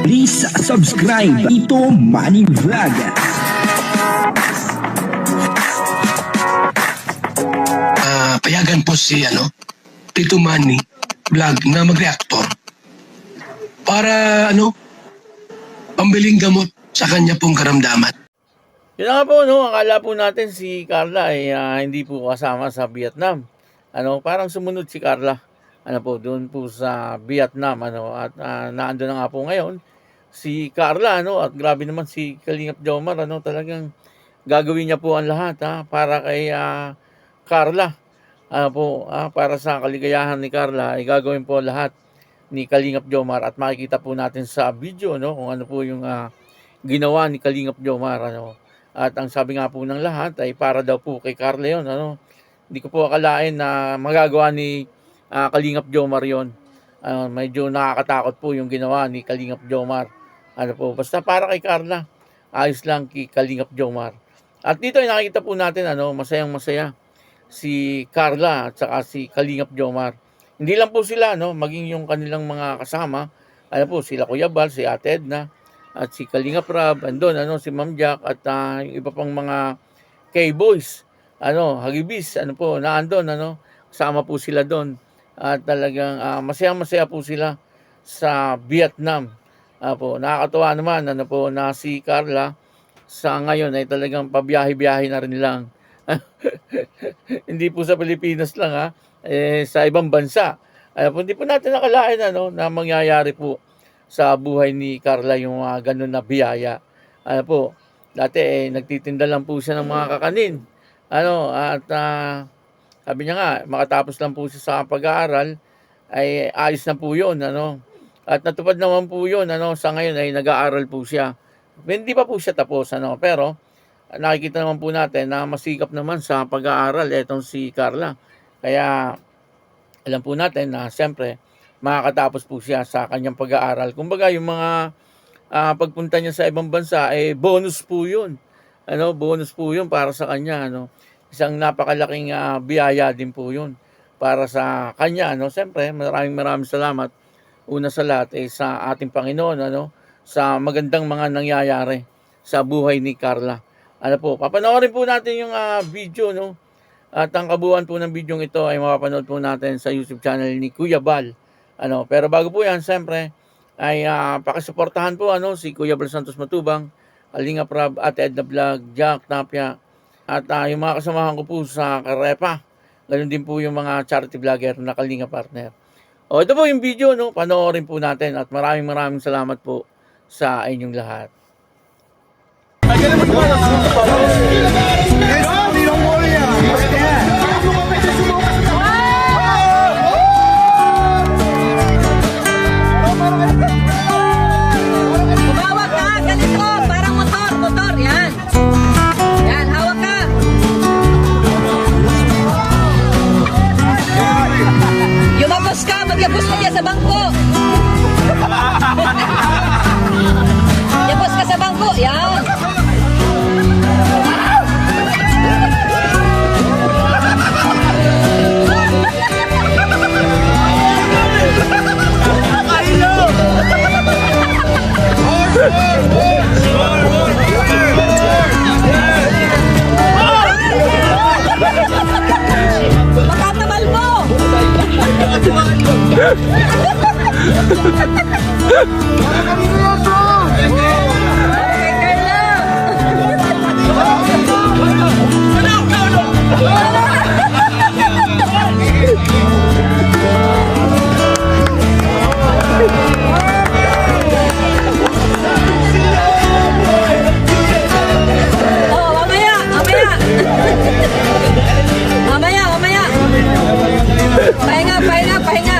Please subscribe Tito Manny Vlog. Payagan po si Tito Manny Vlog na mag-reactor para pambiling gamot sa kanya pong karamdaman. Yun nga po, akala po natin si Carla ay hindi po kasama sa Vietnam. Parang sumunod si Carla doon po sa Vietnam at naando na nga po ngayon si Carla at grabe naman si Kalingap Jomar talagang gagawin niya po ang lahat para kay Carla. Para sa kaligayahan ni Carla ay gagawin po lahat ni Kalingap Jomar at makikita po natin sa video kung ano po yung ginawa ni Kalingap Jomar at ang sabi nga po ng lahat ay para daw po kay Carla yun hindi ko po akalain na magagawa ni Kalingap Jomar yun. Medyo nakakatakot po yung ginawa ni Kalingap Jomar basta para kay Carla ayos lang kay Kalingap Jomar. At dito ay nakikita po natin masayang masaya si Carla at saka si Kalingap Jomar. Hindi lang po sila maging yung kanilang mga kasama sila Kuya Bal, si Ate Edna at si Kalingap Rab, andun si Ma'am Jack at yung iba pang mga K-boys Hagibis naandun kasama po sila doon at talagang masaya po sila sa Vietnam. Nakakatuwa naman na si Carla sa ngayon ay talagang pabiyahe-biyahe na rin lang. Hindi po sa Pilipinas lang sa ibang bansa. Hindi po natin nakalain na mangyayari po sa buhay ni Carla yung ganun na biyaya. Dati nagtitinda lang po siya ng mga kakanin. Sabi niya nga, makatapos lang po siya sa pag-aaral, ay ayos na po yun. At natupad naman po yun. Sa ngayon ay nag-aaral po siya. Hindi pa po siya tapos. Pero nakikita naman po natin na masikap naman sa pag-aaral itong si Carla. Kaya alam po natin na siyempre makakatapos po siya sa kanyang pag-aaral. Kumbaga yung mga pagpunta niya sa ibang bansa bonus po yun. Bonus po yun para sa kanya. Isang napakalaking biyaya din po yun para sa kanya. Siyempre maraming salamat una sa lahat sa ating Panginoon sa magandang mga nangyayari sa buhay ni Carla. Papanoorin po natin yung video at ang kabuuan po ng video ito ay mapapanood po natin sa YouTube channel ni Kuya Bal. Pero bago po yan, siyempre ay pakisuportahan po si Kuya Bal Santos Matubang, Kalingap Rab, Ate Edna Vlog, Jack Tapia at yung mga kasamahan ko po sa Karepa. Ganun din po yung mga charity vlogger na Kalingap partner. Ito po yung video panoorin po natin at maraming salamat po sa inyong lahat. Hawak ka, ganito, parang motor, yan. Yan, hawak ka. Yumapos ka, magyapos ka dyan sa bangko. Yapos ka sa bangko, yan. Makatamal mo! Mamaya. Pahinga.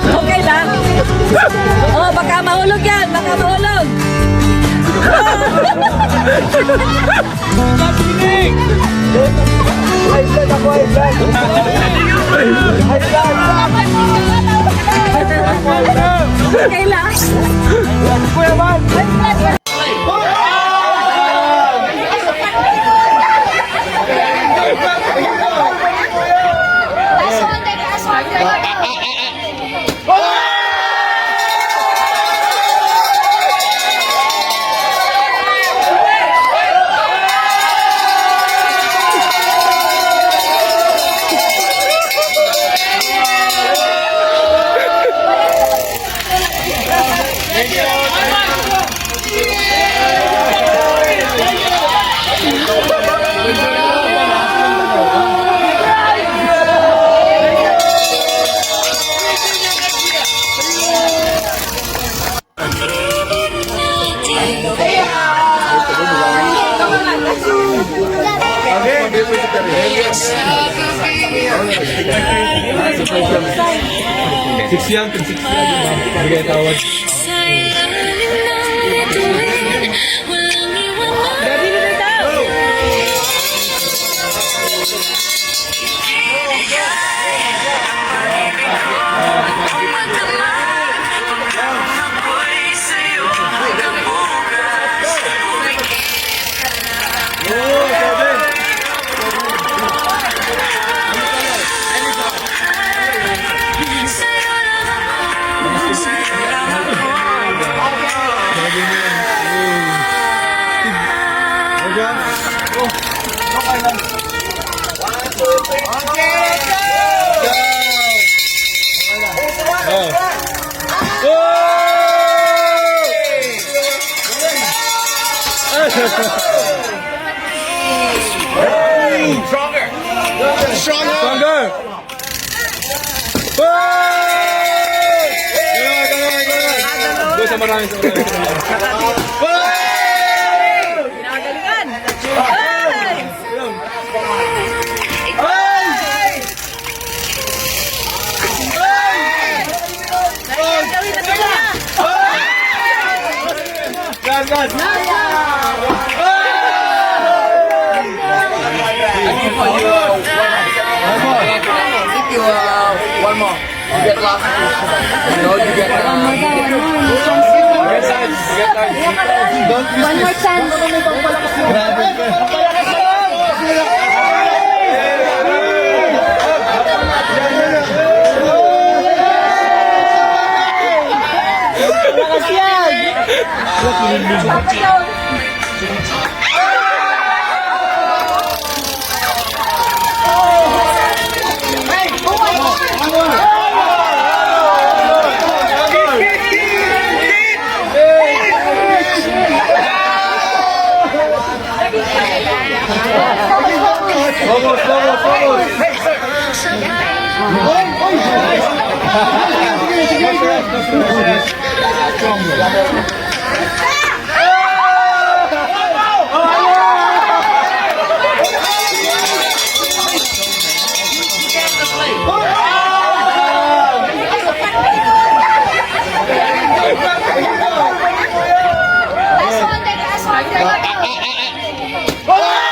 Okay lang? Baka mahulog yan. Okay lang? Pinagalingan. One more. You get lost. No, you get One more chance. Last one.